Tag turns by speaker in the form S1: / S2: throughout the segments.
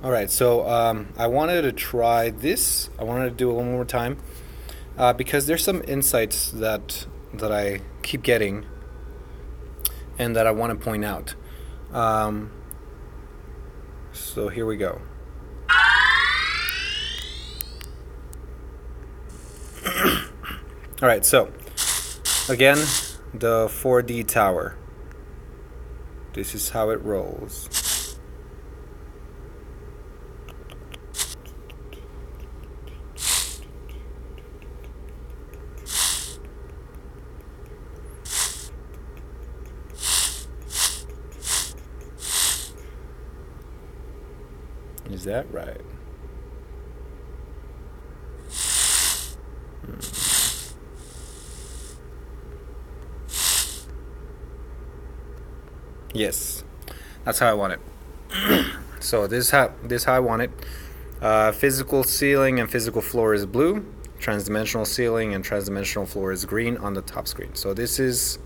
S1: Alright, so I wanted to try this. I wanted to do it one more time because there's some insights that I keep getting and that I want to point out. Um, so here we go. Alright, so again, the 4D tower. This is how it rolls. Is that right? Yes, that's how I want it. So this is how I want it. Physical ceiling and physical floor is blue. Transdimensional ceiling and transdimensional floor is green on the top screen. So this is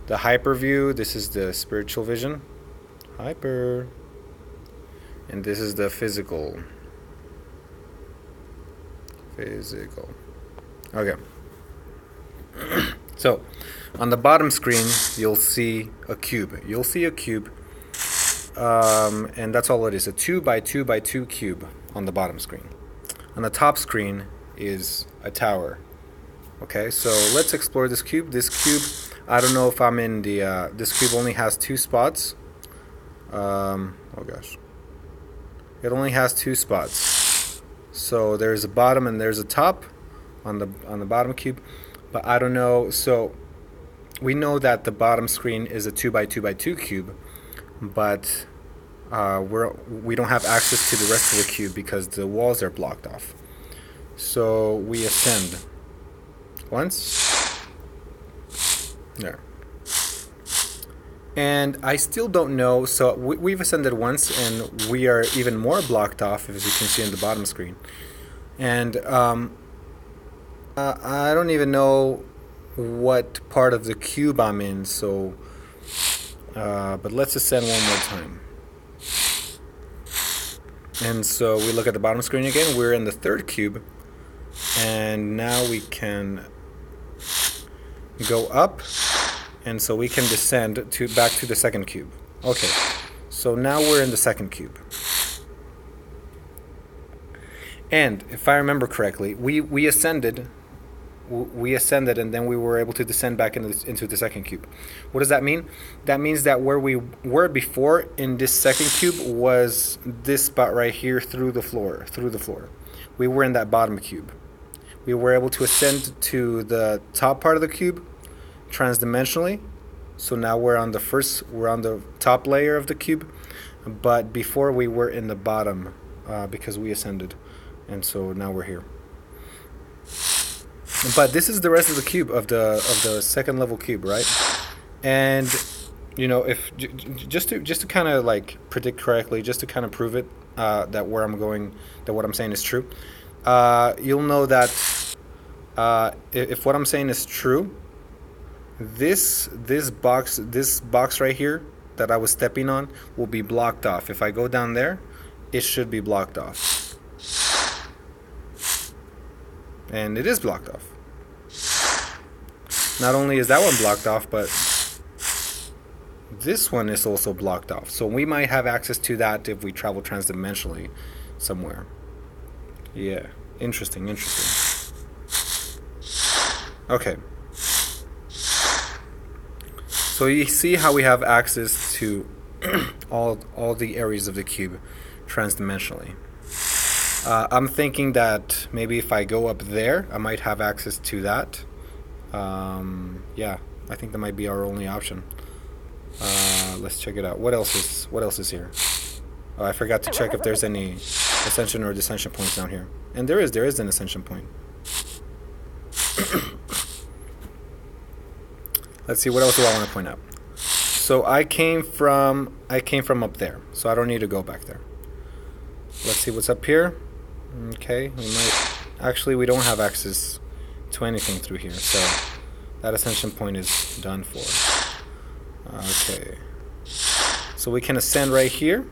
S1: the hyper view. This is the spiritual vision. Hyper. And this is the physical. Physical. Okay. So, on the bottom screen, you'll see a cube. You'll see a cube, and that's all it is, a 2 by 2 by 2 cube on the bottom screen. On the top screen is a tower. Okay, so let's explore this cube. This cube, I don't know if I'm in the, this cube only has 2 spots. Oh gosh. It only has 2 spots. So there's a bottom and there's a top on the bottom cube, but I don't know. So we know that the bottom screen is a 2 by 2 by 2 cube, but we don't have access to the rest of the cube because the walls are blocked off. So we ascend once there. And I still don't know, so we've ascended once and we are even more blocked off, as you can see in the bottom screen. And I don't even know what part of the cube I'm in, so but let's ascend one more time. And so we look at the bottom screen again. We're in the 3rd cube, and now we can go up, and so we can descend back to the 2nd cube. Okay, so now we're in the 2nd cube. And if I remember correctly, we ascended and then we were able to descend back into the 2nd cube. What does that mean? That means that where we were before in this 2nd cube was this spot right here through the floor. We were in that bottom cube. We were able to ascend to the top part of the cube transdimensionally. So now we're on the top layer of the cube, but before we were in the bottom because we ascended, and so now we're here. But this is the rest of the cube of the 2nd level cube, right? And you know, if just to kind of like predict correctly, just to kind of prove it that where I'm going, that what I'm saying is true, you'll know that if what I'm saying is true, this box right here that I was stepping on will be blocked off. If I go down there, it should be blocked off. And it is blocked off. Not only is that one blocked off, but this one is also blocked off. So we might have access to that if we travel transdimensionally somewhere. Yeah, interesting. Okay. So you see how we have access to all the areas of the cube transdimensionally. I'm thinking that maybe if I go up there, I might have access to that. Yeah, I think that might be our only option. Let's check it out. What else is here? Oh, I forgot to check if there's any ascension or descension points down here. And there is an ascension point. Let's see, what else do I want to point out? So I came from up there, so I don't need to go back there. Let's see what's up here. Okay, we don't have access to anything through here, so that ascension point is done for. Okay, so we can ascend right here.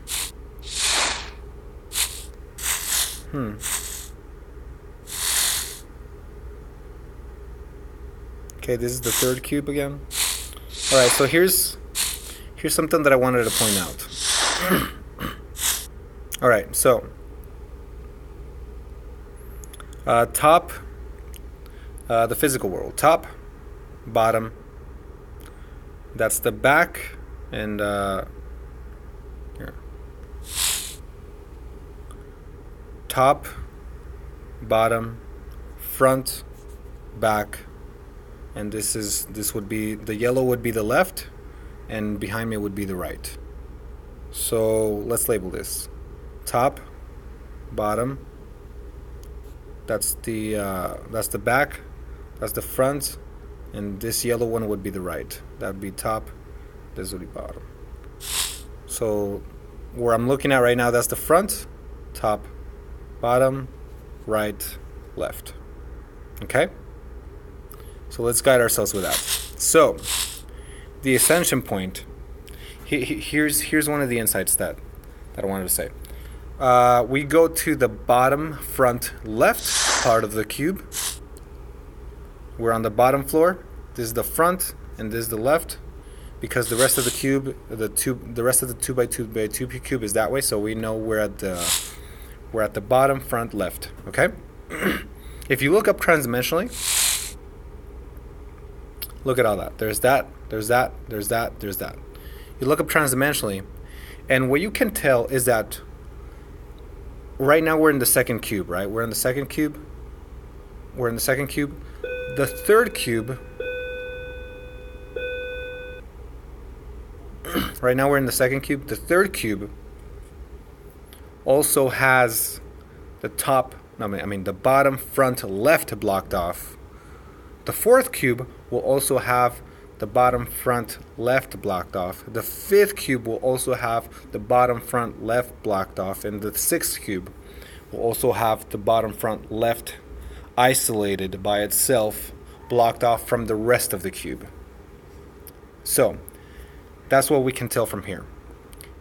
S1: Okay, this is the third cube again. All right, so here's something that I wanted to point out. All right, so top, the physical world. Top, bottom. That's the back, and here. Top, bottom, front, back, and this would be, the yellow would be the left, and behind me would be the right. So let's label this top, bottom. That's the back, that's the front, and this yellow one would be the right. That would be top, this would be bottom. So where I'm looking at right now, that's the front, top, bottom, right, left. Okay? So let's guide ourselves with that. So the ascension point, here's one of the insights that I wanted to say. We go to the bottom front left part of the cube. We're on the bottom floor. This is the front and this is the left, because the rest of the cube, the rest of the 2 by 2 by 2 cube is that way, so we know we're at the bottom front left. Okay? If you look up transdimensionally, look at all that. There's that, there's that, there's that, there's that. You look up transdimensionally, and what you can tell is that right now we're in the second cube, right? We're in the second cube. We're in the second cube. The third cube, right now we're in the second cube. The third cube also has the top, the bottom front left blocked off. The fourth cube will also have the bottom front left blocked off. The fifth cube will also have the bottom front left blocked off. And the sixth cube will also have the bottom front left isolated by itself, blocked off from the rest of the cube. So that's what we can tell from here.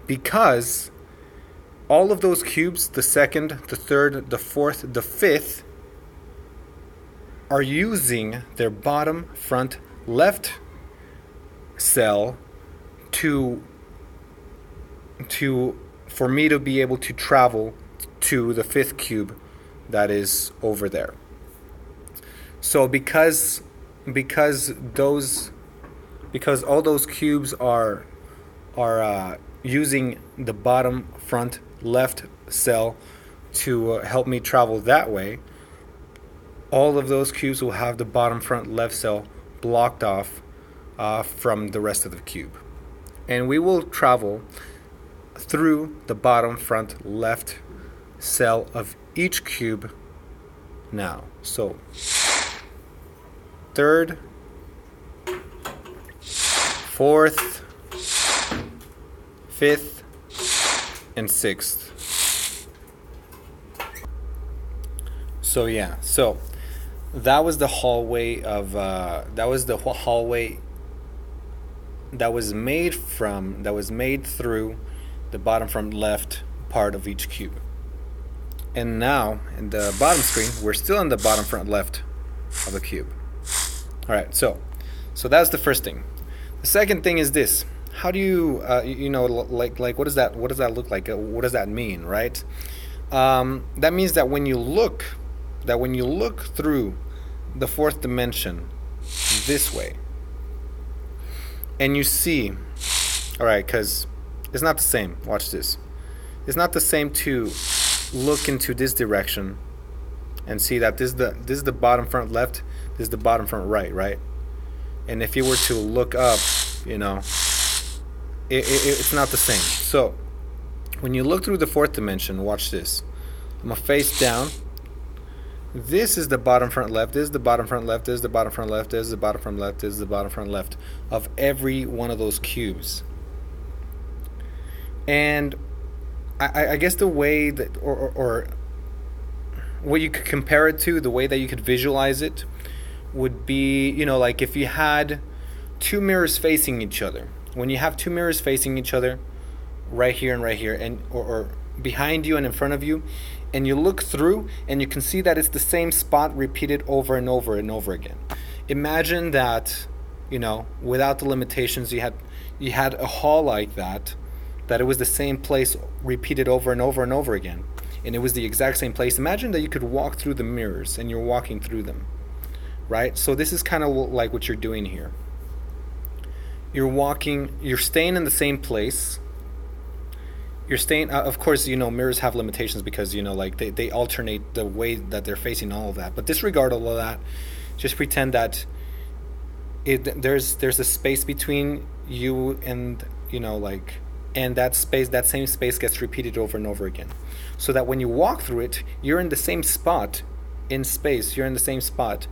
S1: Because all of those cubes, the second, the third, the fourth, the fifth, are using their bottom front left cell for me to be able to travel to the fifth cube that is over there. So because all those cubes are using the bottom front left cell to help me travel that way, all of those cubes will have the bottom front left cell blocked off from the rest of the cube. And we will travel through the bottom front left cell of each cube now. So third, fourth, fifth, and sixth. So yeah, so that was the hallway that was made through the bottom front left part of each cube. And now in the bottom screen, we're still in the bottom front left of the cube. All right, so that's the first thing. The second thing is this: how do you like what does that look like? What does that mean, right? That means that when you look through the fourth dimension this way, and you see, all right, because it's not the same. Watch this. It's not the same to look into this direction and see that this is the bottom front left, this is the bottom front right? And if you were to look up, it's not the same. So when you look through the fourth dimension, watch this. I'm gonna face down. This is the bottom front left, this is the bottom front left, this is the bottom front left, this is the bottom front left, this is the bottom front left of every one of those cubes. And I guess the way that, or what you could compare it to, the way that you could visualize it would be, like if you had two mirrors facing each other. When you have two mirrors facing each other, right here and right here, and or behind you and in front of you, and you look through and you can see that it's the same spot repeated over and over and over again. Imagine that, without the limitations, you had a hall like that it was the same place repeated over and over and over again, and it was the exact same place. Imagine that you could walk through the mirrors and you're walking through them, right? So this is kind of like what you're doing here. You're staying in the same place. You're staying, of course, mirrors have limitations because, like they alternate the way that they're facing, all of that. But disregard all of that. Just pretend that there's a space between you and, and that same space gets repeated over and over again. So that when you walk through it, you're in the same spot in space. You're in the same spot,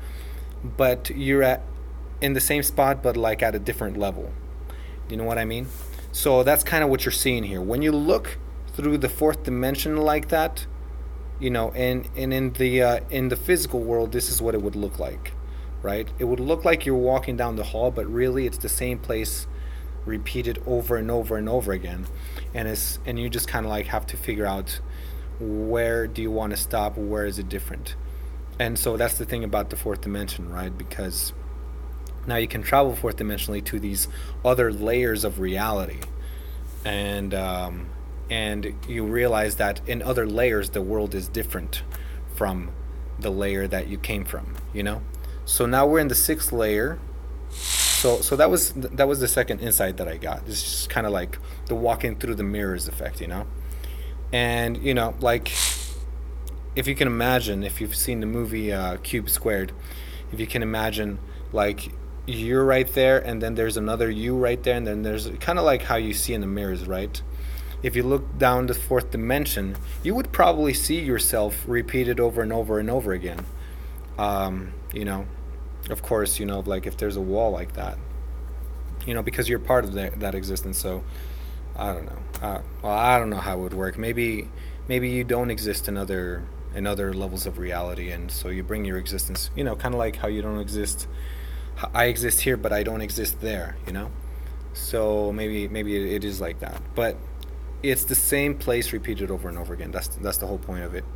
S1: but in the same spot, but like at a different level. You know what I mean? So that's kind of what you're seeing here. When you look through the fourth dimension like that, and in the physical world, this is what it would look like, right? It would look like you're walking down the hall, but really it's the same place repeated over and over and over again. And you just kind of like have to figure out, where do you want to stop? Where is it different? And so that's the thing about the fourth dimension, right? Because now you can travel fourth dimensionally to these other layers of reality, and you realize that in other layers the world is different from the layer that you came from. So now we're in the sixth layer. So that was the second insight that I got. It's just kind of like the walking through the mirrors effect, and like, if you can imagine, if you've seen the movie Cube Squared, if you can imagine, like, you're right there and then there's another you right there, and then there's kind of like how you see in the mirrors, right? If you look down the fourth dimension, you would probably see yourself repeated over and over and over again. Of course, like if there's a wall like that, because you're part of that existence. So I don't know. I don't know how it would work. Maybe you don't exist in other levels of reality, and so you bring your existence, kind of like how you don't exist. I exist here, but I don't exist there, So maybe it is like that, but it's the same place repeated over and over again. That's the whole point of it.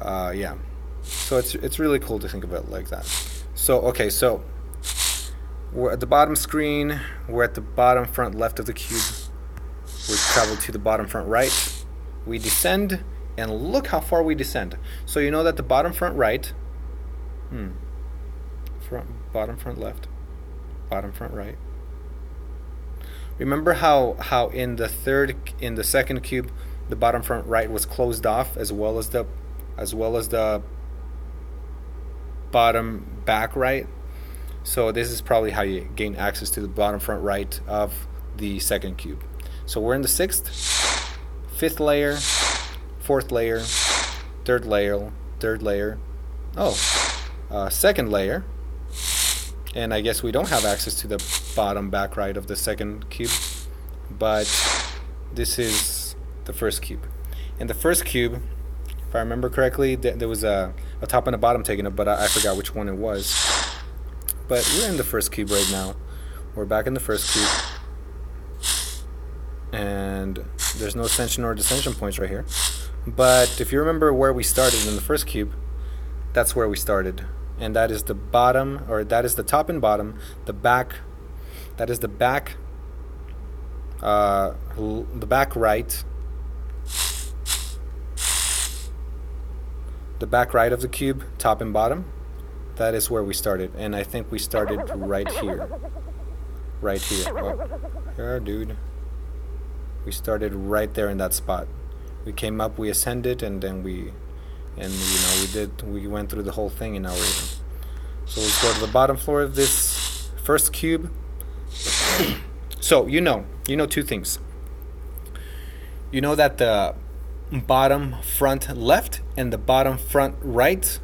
S1: Yeah. So it's really cool to think about it like that. So okay, so we're at the bottom screen. We're at the bottom front left of the cube. We travel to the bottom front right. We descend, and look how far we descend. So you know that the bottom front right. Bottom front left, bottom front right. Remember how in the second cube, the bottom front right was closed off, as well as the bottom back right. So this is probably how you gain access to the bottom front right of the second cube. So we're in the sixth, fifth layer, fourth layer, third layer, second layer. And I guess we don't have access to the bottom back right of the second cube, but this is the first cube. In the first cube, if I remember correctly, there was a top and a bottom taken up, but I forgot which one it was. But we're in the first cube right now. We're back in the first cube, and there's no ascension or descension points right here. But if you remember where we started in the first cube, that's where we started. And that is the bottom, or that is the top and bottom. The back, that is the back right. The back right of the cube, top and bottom. That is where we started, and I think we started right here. Right here. Oh, yeah, dude. We started right there in that spot. We came up, we ascended, and then we went through the whole thing, and now we're here. So let's go to the bottom floor of this first cube. So you know two things. You know that the bottom front left and the bottom front right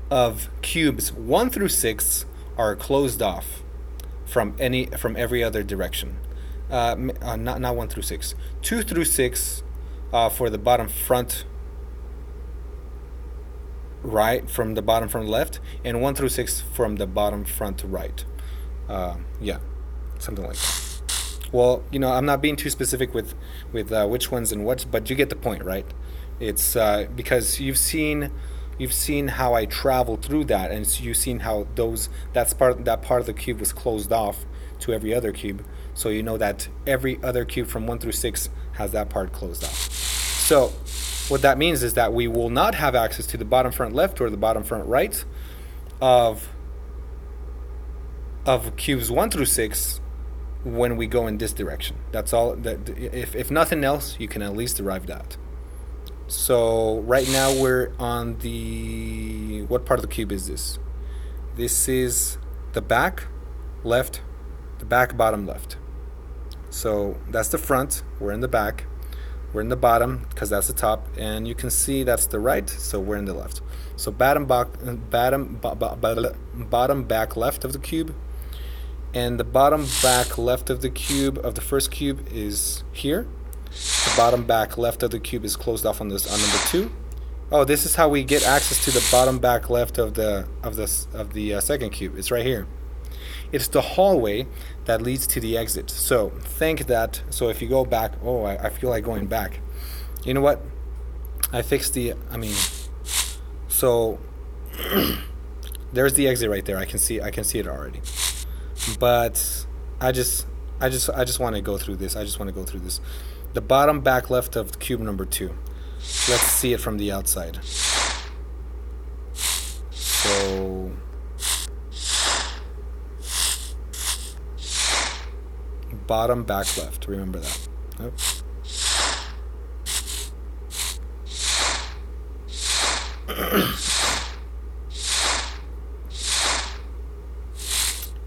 S1: of cubes 1 through 6 are closed off from every other direction. Not 1 through 6. 2 through 6 for the bottom front right from the bottom front left, and 1 through 6 from the bottom front right. Yeah, something like that. Well, I'm not being too specific with which ones and what, but you get the point, right? It's because you've seen how I traveled through that, and so you've seen how that part of the cube was closed off to every other cube. So you know that every other cube from 1 through 6 has that part closed off. So what that means is that we will not have access to the bottom front left or the bottom front right of cubes 1 through 6 when we go in this direction. That's all. That if nothing else, you can at least derive that. So right now we're on what part of the cube is this? This is the back left, the back bottom left. So that's the front. We're in the back. We're in the bottom because that's the top, and you can see that's the right. So we're in the left. So bottom back left of the cube, and the bottom back left of the cube of the first cube is here. The bottom back left of the cube is closed off on number 2. Oh, this is how we get access to the bottom back left of the second cube. It's right here. It's the hallway that leads to the exit. So think that. So if you go back, I feel like going back. You know what? I fixed so there's the exit right there. I can see it already. But I just want to go through this. The bottom back left of cube number 2. Let's see it from the outside. So bottom back left. Remember that. Yep.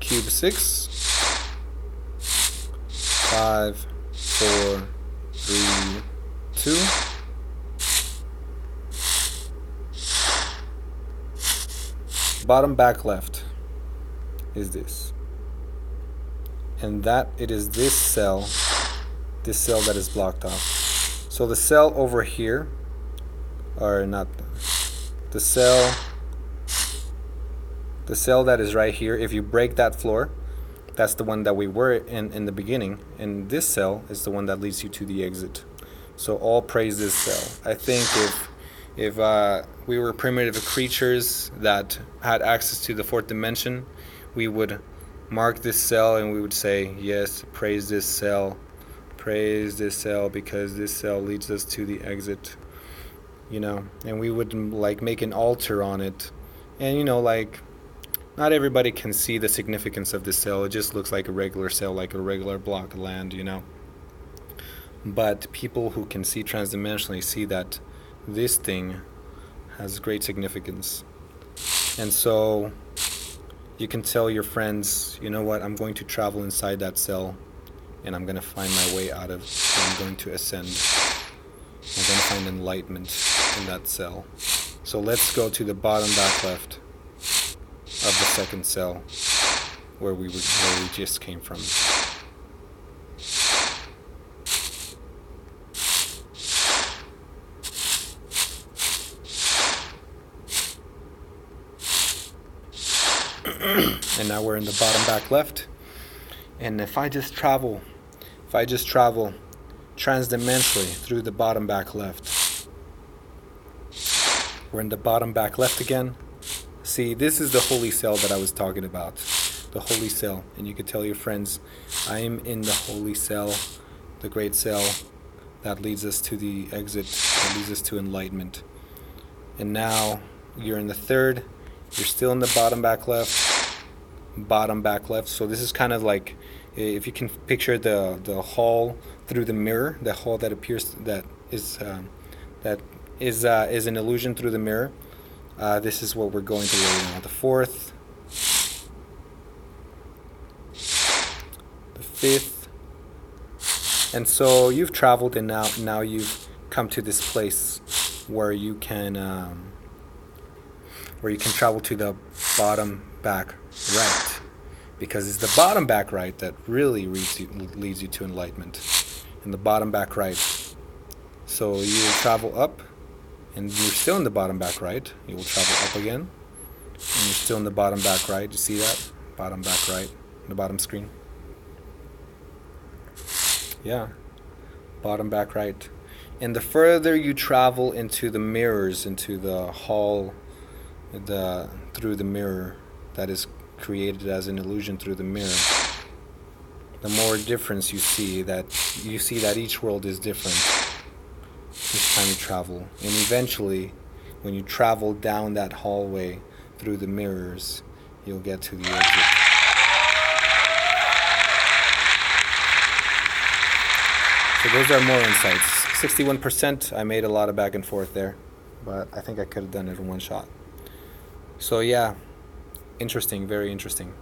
S1: Cube 6. 5, 4, 3, 2. Bottom back left is this. And that it is this cell that is blocked off. So the cell over here, or not, the cell that is right here, if you break that floor, that's the one that we were in the beginning, and this cell is the one that leads you to the exit. So all praise this cell. I think if we were primitive creatures that had access to the 4th dimension, we would mark this cell and we would say, yes, praise this cell because this cell leads us to the exit, and we would make an altar on it, and not everybody can see the significance of this cell. It just looks like a regular cell, like a regular block of land, but people who can see transdimensionally see that this thing has great significance. And so you can tell your friends, you know what, I'm going to travel inside that cell and I'm going to find my way out of it. I'm going to ascend. I'm going to find enlightenment in that cell. So let's go to the bottom back left of the second cell where we just came from. And now we're in the bottom back left. And if I just travel transdimensionally through the bottom back left, we're in the bottom back left again. See, this is the holy cell that I was talking about. The holy cell. And you could tell your friends, I am in the holy cell, the great cell that leads us to the exit, that leads us to enlightenment. And now you're in the third. You're still in the bottom back left. So this is kind of like, if you can picture the hall through the mirror, the hall that appears that is an illusion through the mirror. This is what we're going through right now. The fourth, the fifth, and so you've traveled, and now you've come to this place where you can travel to the bottom back right, because it's the bottom back right that really leads you to enlightenment, and the bottom back right. So you will travel up, and you're still in the bottom back right. You will travel up again, and you're still in the bottom back right. You see that? Bottom back right, the bottom screen. Yeah, bottom back right. And the further you travel into the mirrors, into the hall, through the mirror that is created as an illusion through the mirror, the more difference you see that each world is different each time you travel. And eventually, when you travel down that hallway through the mirrors, you'll get to the exit. So those are more insights. 61%, I made a lot of back and forth there, but I think I could have done it in one shot. So yeah, interesting, very interesting.